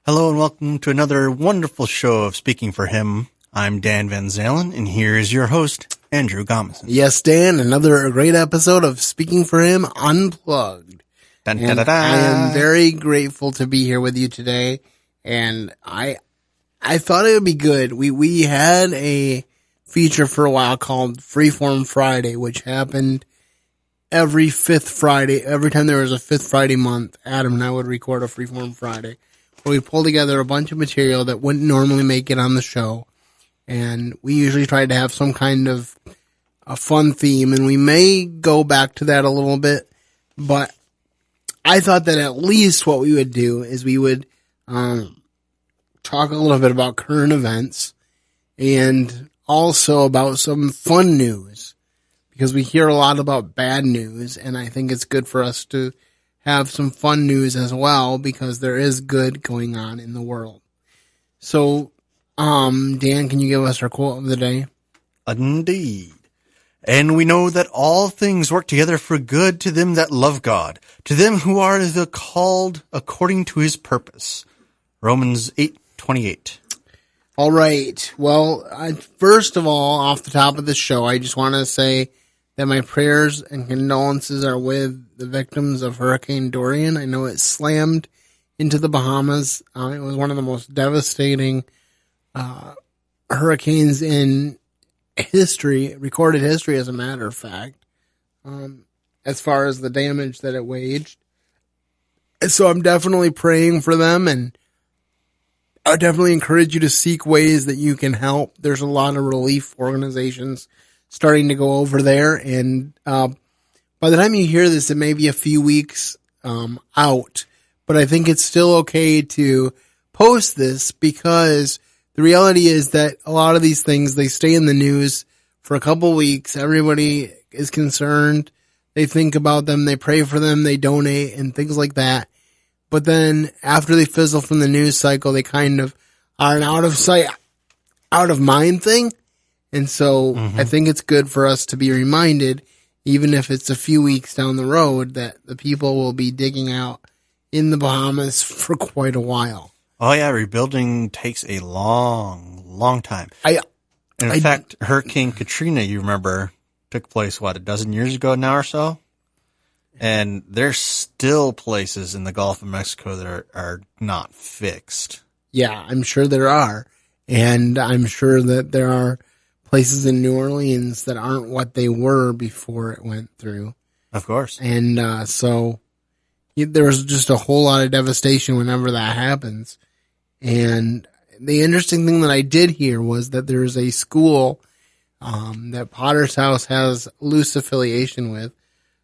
Hello and welcome to another wonderful show of Speaking for Him. I'm Dan Van Zalen, and here is your host, Andrew Gomison. Yes, Dan, another great episode of Speaking for Him Unplugged. Dun, And da, da, da. I am very grateful to be here with you today, and I thought it would be good. We had a feature for a while called Freeform Friday, which happened every fifth Friday. Every time there was a fifth Friday month, Adam and I would record a Freeform Friday, where we pull together a bunch of material that wouldn't normally make it on the show. And we usually try to have some kind of a fun theme, and we may go back to that a little bit, but I thought that at least what we would do is we would talk a little bit about current events and also about some fun news, because we hear a lot about bad news, and I think it's good for us to have some fun news as well, because there is good going on in the world. So, Dan, can you give us our quote of the day? Indeed. And we know that all things work together for good to them that love God, to them who are the called according to his purpose. Romans 8:28. All right. Well, first of all, off the top of the show, I just want to say that my prayers and condolences are with the victims of Hurricane Dorian. I know it slammed into the Bahamas. It was one of the most devastating hurricanes in history, recorded history, as a matter of fact, as far as the damage that it waged. And so I'm definitely praying for them, and I definitely encourage you to seek ways that you can help. There's a lot of relief organizations starting to go over there, and by the time you hear this, it may be a few weeks out, but I think it's still okay to post this, because the reality is that a lot of these things, they stay in the news for a couple weeks. Everybody is concerned. They think about them. They pray for them. They donate and things like that. But then after they fizzle from the news cycle, they kind of are an out of sight, out of mind thing. And so I think it's good for us to be reminded, even if it's a few weeks down the road, that the people will be digging out in the Bahamas for quite a while. Oh yeah, rebuilding takes a long time. In fact, Hurricane Katrina, you remember, took place, a dozen years ago now or so? And there's still places in the Gulf of Mexico that are not fixed. Yeah, I'm sure there are. And I'm sure that there are places in New Orleans that aren't what they were before it went through. Of course. And so there was just a whole lot of devastation whenever that happens. And the interesting thing that I did hear was that there's a school that Potter's House has loose affiliation with,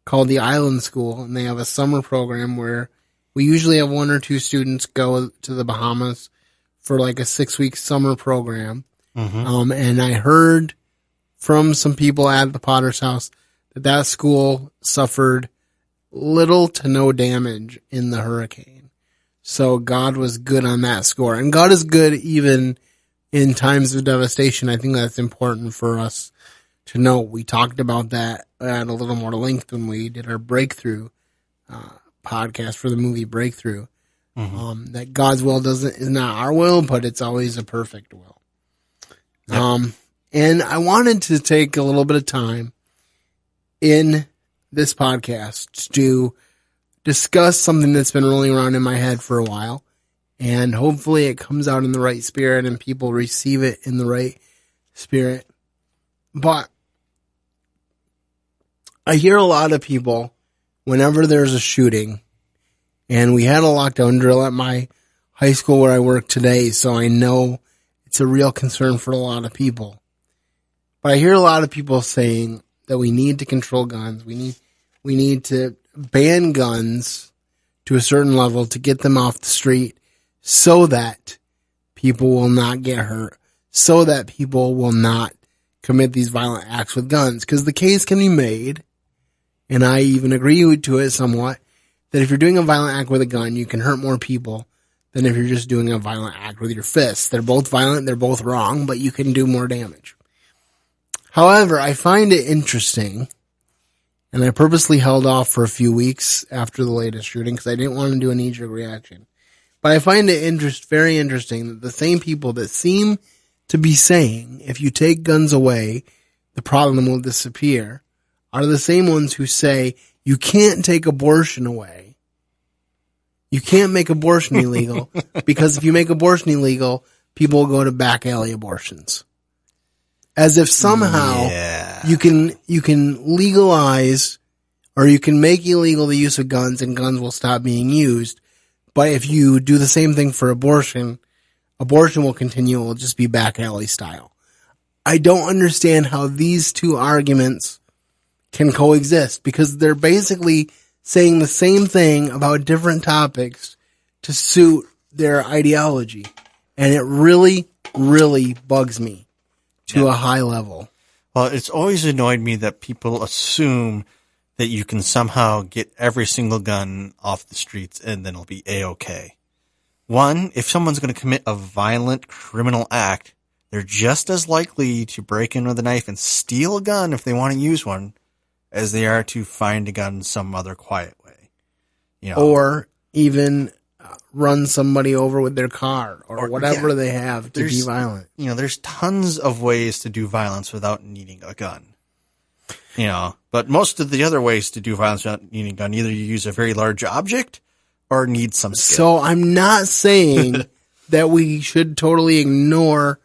called the Island School, and they have a summer program where we usually have one or two students go to the Bahamas for like a 6-week summer program. And I heard from some people at the Potter's House that school suffered little to no damage in the hurricane. So God was good on that score. And God is good even in times of devastation. I think that's important for us to know. We talked about that at a little more length when we did our Breakthrough podcast for the movie Breakthrough. That God's will is not our will, but it's always a perfect will. Yep. And I wanted to take a little bit of time in this podcast to discuss something that's been rolling around in my head for a while, and hopefully it comes out in the right spirit and people receive it in the right spirit. But I hear a lot of people, whenever there's a shooting, and we had a lockdown drill at my high school where I work today, so I know it's a real concern for a lot of people. But I hear a lot of people saying that we need to control guns. We need to ban guns to a certain level to get them off the street so that people will not get hurt, so that people will not commit these violent acts with guns. Because the case can be made, and I even agree to it somewhat, that if you're doing a violent act with a gun, you can hurt more people than if you're just doing a violent act with your fists. They're both violent, they're both wrong, but you can do more damage. However, I find it interesting, and I purposely held off for a few weeks after the latest shooting because I didn't want to do a knee-jerk reaction. But I find it very interesting that the same people that seem to be saying if you take guns away, the problem will disappear, are the same ones who say you can't take abortion away. You can't make abortion illegal because if you make abortion illegal, people will go to back alley abortions. As if somehow you can legalize or you can make illegal the use of guns and guns will stop being used. But if you do the same thing for abortion, abortion will continue. It will just be back alley style. I don't understand how these two arguments can coexist because they're basically saying the same thing about different topics to suit their ideology. And it really, really bugs me to a high level. Well, it's always annoyed me that people assume that you can somehow get every single gun off the streets and then it'll be A-okay. One, if someone's going to commit a violent criminal act, they're just as likely to break in with a knife and steal a gun if they want to use one as they are to find a gun some other quiet way. You know, or even run somebody over with their car or whatever they have to be violent. You know, there's tons of ways to do violence without needing a gun. You know, but most of the other ways to do violence without needing a gun, either you use a very large object or need some skill. So I'm not saying that we should totally ignore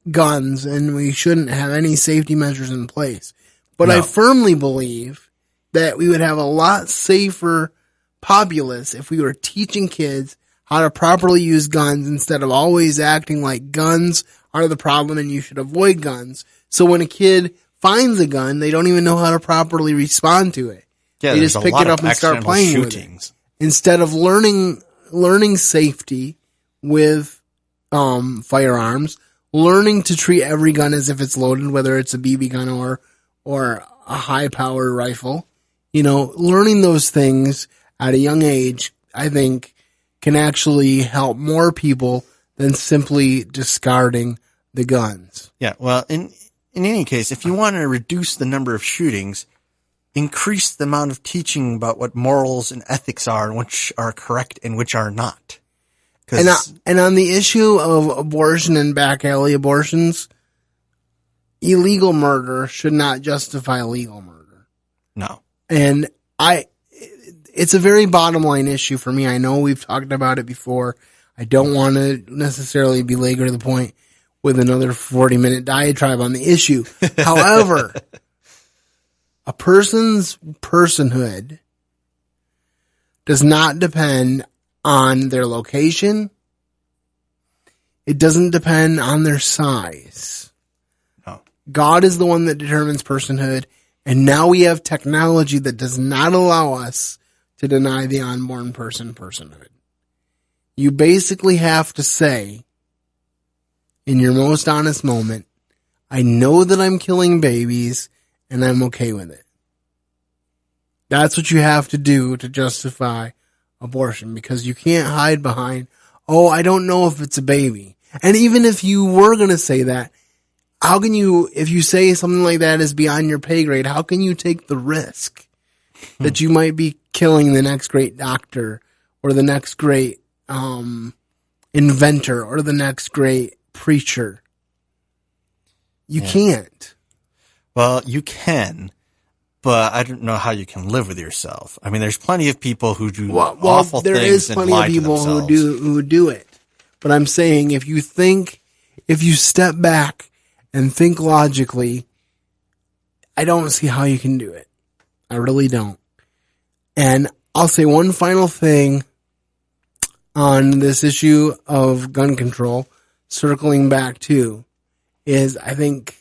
guns and we shouldn't have any safety measures in place. But I firmly believe that we would have a lot safer populace if we were teaching kids how to properly use guns instead of always acting like guns are the problem and you should avoid guns. So when a kid finds a gun, they don't even know how to properly respond to it. Yeah, they just pick it up and start playing with it. Instead of learning safety with firearms, learning to treat every gun as if it's loaded, whether it's a BB gun or a high-powered rifle. You know, learning those things at a young age, I think, can actually help more people than simply discarding the guns. Yeah, well, in any case, if you want to reduce the number of shootings, increase the amount of teaching about what morals and ethics are and which are correct and which are not. And on the issue of abortion and back alley abortions, illegal murder should not justify legal murder. No. And it's a very bottom line issue for me. I know we've talked about it before. I don't want to necessarily belabor the point with another 40-minute diatribe on the issue. However, a person's personhood does not depend on their location. It doesn't depend on their size. No. God is the one that determines personhood, and now we have technology that does not allow us to deny the unborn personhood. You basically have to say, in your most honest moment, I know that I'm killing babies, and I'm okay with it. That's what you have to do to justify abortion, because you can't hide behind, I don't know if it's a baby. And even if you were going to say that, how can you, if you say something like that is beyond your pay grade, how can you take the risk that you might be killing the next great doctor or the next great inventor or the next great preacher? You can't. Well, you can, but I don't know how you can live with yourself. I mean, there's plenty of people who do awful things and lie to themselves. There is plenty of people who do it. But I'm saying if you step back and think logically, I don't see how you can do it. I really don't. And I'll say one final thing on this issue of gun control, circling back to, is I think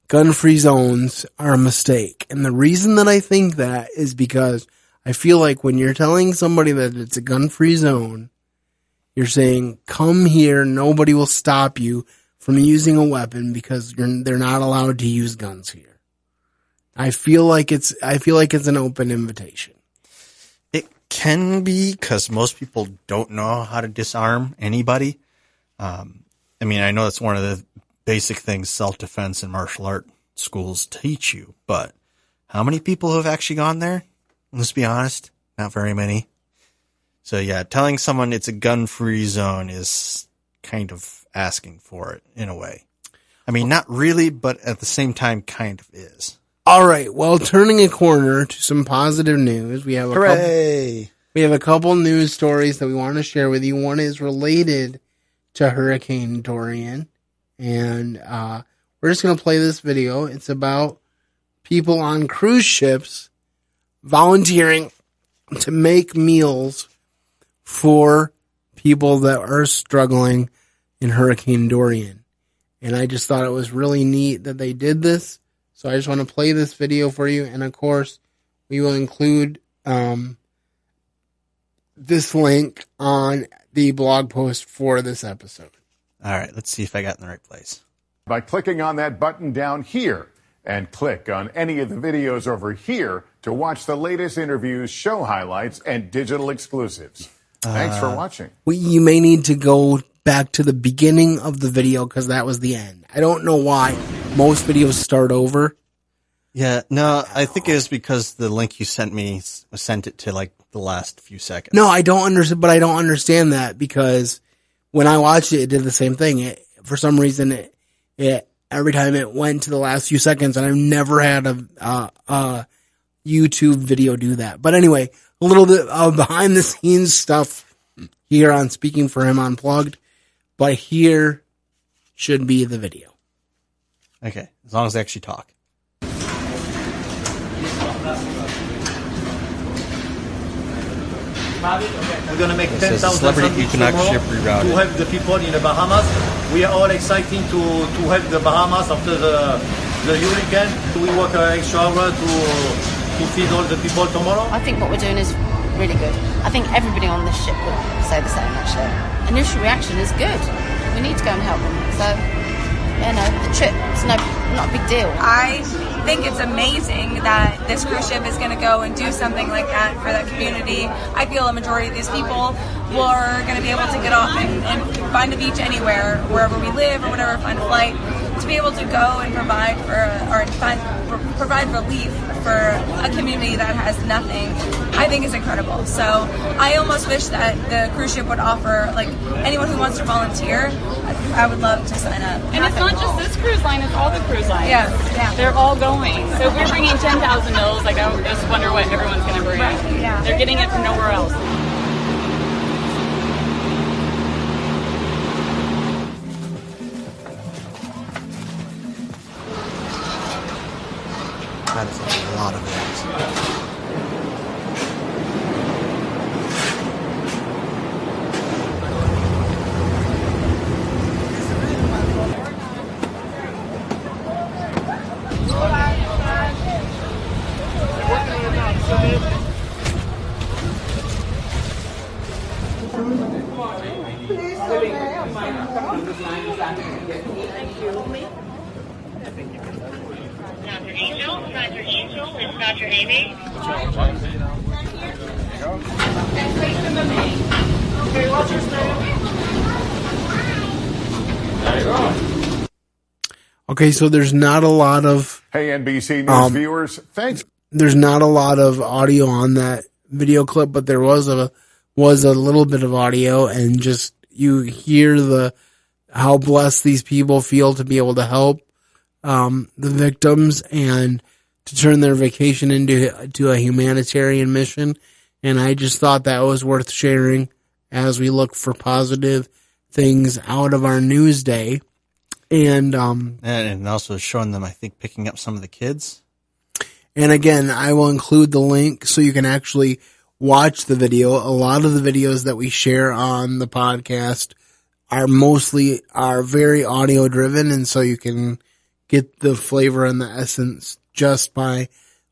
gun-free zones are a mistake. And the reason that I think that is because I feel like when you're telling somebody that it's a gun-free zone, you're saying, come here, nobody will stop you from using a weapon because they're not allowed to use guns here. I feel like it's an open invitation. It can be, because most people don't know how to disarm anybody. I mean, I know that's one of the basic things self-defense and martial art schools teach you, but how many people have actually gone there? Let's be honest, not very many. So yeah, telling someone it's a gun-free zone is kind of asking for it in a way. I mean, not really, but at the same time, kind of is. All right. Well, turning a corner to some positive news, we have a couple news stories that we want to share with you. One is related to Hurricane Dorian, and we're just going to play this video. It's about people on cruise ships volunteering to make meals for people that are struggling in Hurricane Dorian. And I just thought it was really neat that they did this. So I just want to play this video for you. And of course, we will include this link on the blog post for this episode. All right, let's see if I got in the right place. By clicking on that button down here, and click on any of the videos over here to watch the latest interviews, show highlights, and digital exclusives. Thanks for watching. You may need to go back to the beginning of the video because that was the end. I don't know why most videos start over. Yeah, no, I think it was because the link you sent me sent it to like the last few seconds. No, I don't understand, but I don't understand that because when I watched it, it did the same thing. For some reason, it every time it went to the last few seconds, and I've never had a YouTube video do that. But anyway, a little bit of behind the scenes stuff here on Speaking for Him Unplugged, but here should be the video. Okay, as long as they actually talk. We're going to make 10,000 celebrity equinox ship rerouted to help the people in the Bahamas. We are all excited to help the Bahamas after the hurricane. We work an extra hour to feed all the people tomorrow. I think what we're doing is really good. I think everybody on this ship would say the same, actually. Initial reaction is good. We need to go and help them. So, the trip is not a big deal. I think it's amazing that this cruise ship is going to go and do something like that for that community. I feel a majority of these people are going to be able to get off and find a beach anywhere, wherever we live or whatever, find a flight, to be able to go and provide relief for a community that has nothing, I think is incredible. So I almost wish that the cruise ship would offer, like, anyone who wants to volunteer, I would love to sign up. And it's not just this cruise line, it's all the cruise lines. Yeah. They're all going. So if we're bringing 10,000 meals, like, I just wonder what everyone's going to bring. Right, yeah. They're getting it from nowhere else. That is a lot of eggs. Dr. Angel, it's Dr. Amy. Okay, what's your name? There you go. Okay, so there's not a lot of... Hey, NBC News viewers, thanks. There's not a lot of audio on that video clip, but there was a little bit of audio, and just you hear how blessed these people feel to be able to help the victims and to turn their vacation into a humanitarian mission. And I just thought that was worth sharing as we look for positive things out of our news day. And also showing them, I think, picking up some of the kids. And again, I will include the link so you can actually watch the video. A lot of the videos that we share on the podcast are very audio driven, and so you can get the flavor and the essence just by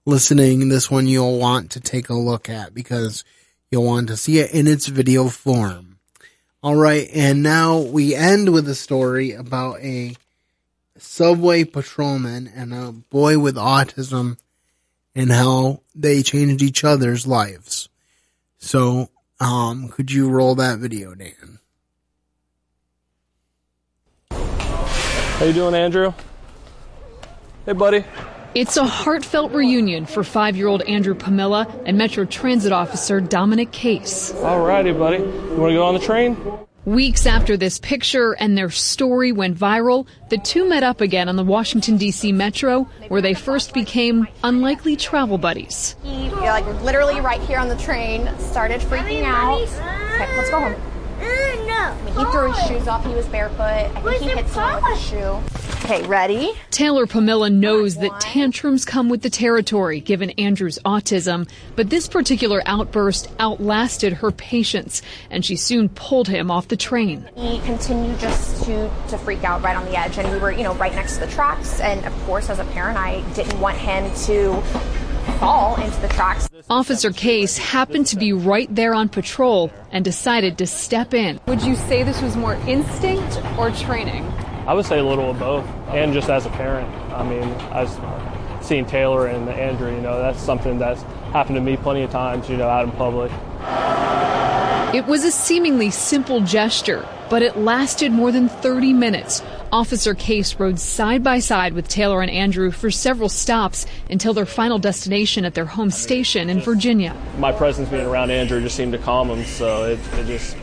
listening. This one you'll want to take a look at because you'll want to see it in its video form. All right, and now we end with a story about a subway patrolman and a boy with autism and how they changed each other's lives. So, could you roll that video, Dan? How you doing, Andrew? Hey, buddy. It's a heartfelt reunion for 5-year-old Andrew Pamela and Metro Transit officer Dominic Case. All righty, buddy. You want to go on the train? Weeks after this picture and their story went viral, the two met up again on the Washington, D.C. Metro, where they first became unlikely travel buddies. He, literally right here on the train, started freaking out. Okay, let's go home. He threw his shoes off. He was barefoot. I think he hit someone with his shoe. Okay, ready? Taylor Pamela knows that tantrums come with the territory, given Andrew's autism. But this particular outburst outlasted her patience, and she soon pulled him off the train. He continued just to freak out right on the edge, and we were, right next to the tracks. And of course, as a parent, I didn't want him to fall into the tracks. Officer Case happened to be right there on patrol and decided to step in. Would you say this was more instinct or training? I would say a little of both, and just as a parent. I mean, I've seen Taylor and Andrew, that's something that's happened to me plenty of times, out in public. It was a seemingly simple gesture, but it lasted more than 30 minutes. Officer Case rode side by side with Taylor and Andrew for several stops until their final destination at their home station in Virginia. My presence being around Andrew just seemed to calm him, so it just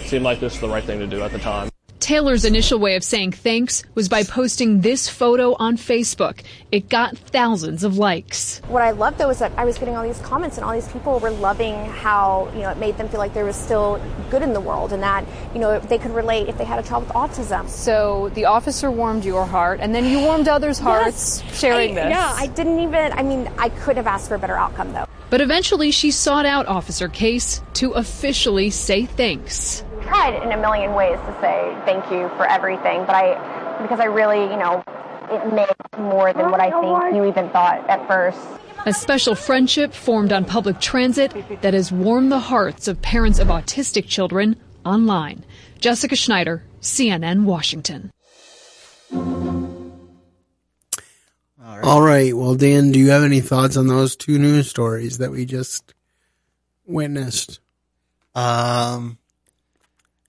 seemed like this was the right thing to do at the time. Taylor's initial way of saying thanks was by posting this photo on Facebook. It got thousands of likes. What I loved, though, is that I was getting all these comments, and all these people were loving how, it made them feel like there was still good in the world, and that, they could relate if they had a child with autism. So the officer warmed your heart, and then you warmed others' hearts sharing this. Yeah, I could have asked for a better outcome, though. But eventually she sought out Officer Case to officially say thanks. Tried in a million ways to say thank you for everything, because I really, it meant more than what I think you even thought at first. A special friendship formed on public transit that has warmed the hearts of parents of autistic children online. Jessica Schneider, CNN, Washington. All right. Well, Dan, do you have any thoughts on those two news stories that we just witnessed?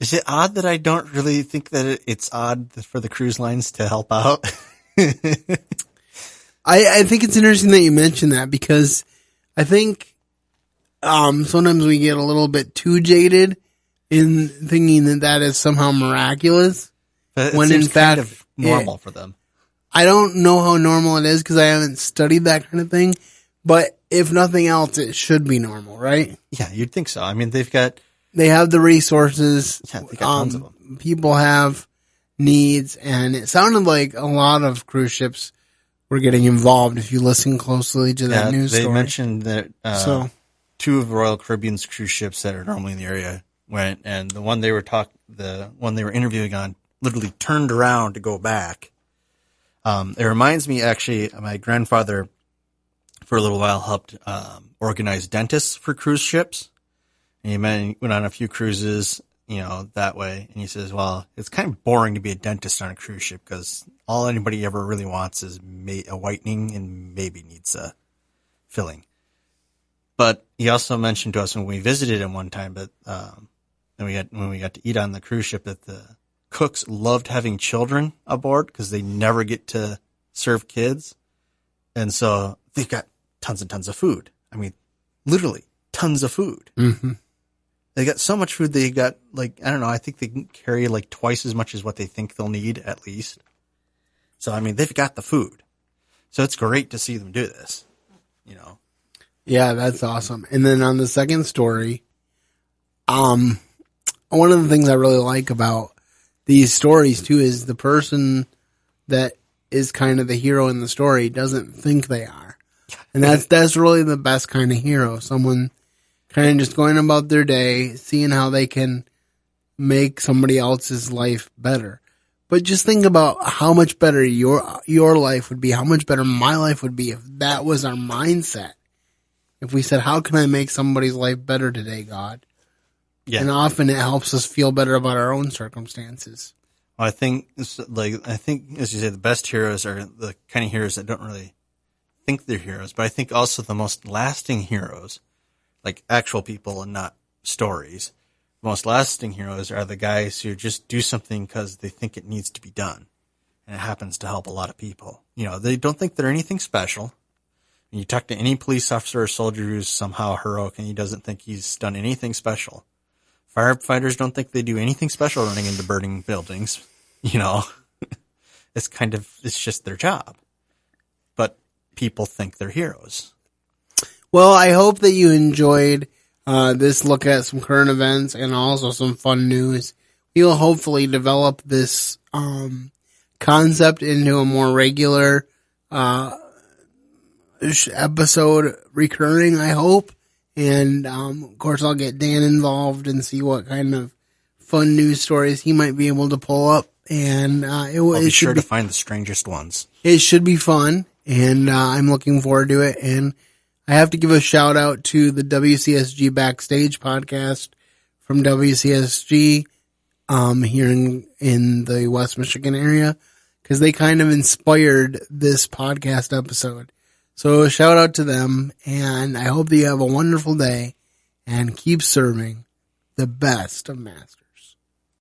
Is it odd that I don't really think that it's odd for the cruise lines to help out? I think it's interesting that you mentioned that, because I think sometimes we get a little bit too jaded in thinking that is somehow miraculous. But when in fact, kind of normal for them. I don't know how normal it is because I haven't studied that kind of thing. But if nothing else, it should be normal, right? Yeah, you'd think so. I mean, they have the resources. Yeah, they got tons of them. People have needs, and it sounded like a lot of cruise ships were getting involved. If you listen closely to that news story, they mentioned that two of Royal Caribbean's cruise ships that are normally in the area went, and the one they were interviewing on literally turned around to go back. It reminds me, actually, my grandfather for a little while helped organize dentists for cruise ships. And he went on a few cruises, that way. And he says, well, it's kind of boring to be a dentist on a cruise ship because all anybody ever really wants is a whitening and maybe needs a filling. But he also mentioned to us when we visited him one time, when we got to eat on the cruise ship, that the cooks loved having children aboard because they never get to serve kids. And so they've got tons and tons of food. I mean, literally tons of food. Mm-hmm. They got so much food. They got I think they can carry twice as much as what they think they'll need at least. So, I mean, they've got the food. So it's great to see them do this, Yeah, that's awesome. And then on the second story, one of the things I really like about these stories too is the person that is kind of the hero in the story doesn't think they are. And that's really the best kind of hero. Someone kind of just going about their day, seeing how they can make somebody else's life better. But just think about how much better your life would be, how much better my life would be if that was our mindset. If we said, how can I make somebody's life better today, God? Yeah. And often it helps us feel better about our own circumstances. Well, I think, as you say, the best heroes are the kind of heroes that don't really think they're heroes. But I think also the most lasting heroes, like actual people and not stories, the most lasting heroes are the guys who just do something because they think it needs to be done. and it happens to help a lot of people. You know, they don't think they're anything special. And you talk to any police officer or soldier who's somehow heroic and he doesn't think he's done anything special. Firefighters don't think they do anything special running into burning buildings. You know, it's just their job. But people think they're heroes. Well, I hope that you enjoyed this look at some current events and also some fun news. We'll hopefully develop this concept into a more regular episode recurring, I hope. And of course, I'll get Dan involved and see what kind of fun news stories he might be able to pull up. And I'll be sure to find the strangest ones. It should be fun, and I'm looking forward to it. And I have to give a shout out to the WCSG Backstage podcast from WCSG here in the West Michigan area, because they kind of inspired this podcast episode. So a shout out to them, and I hope that you have a wonderful day and keep serving the best of masters.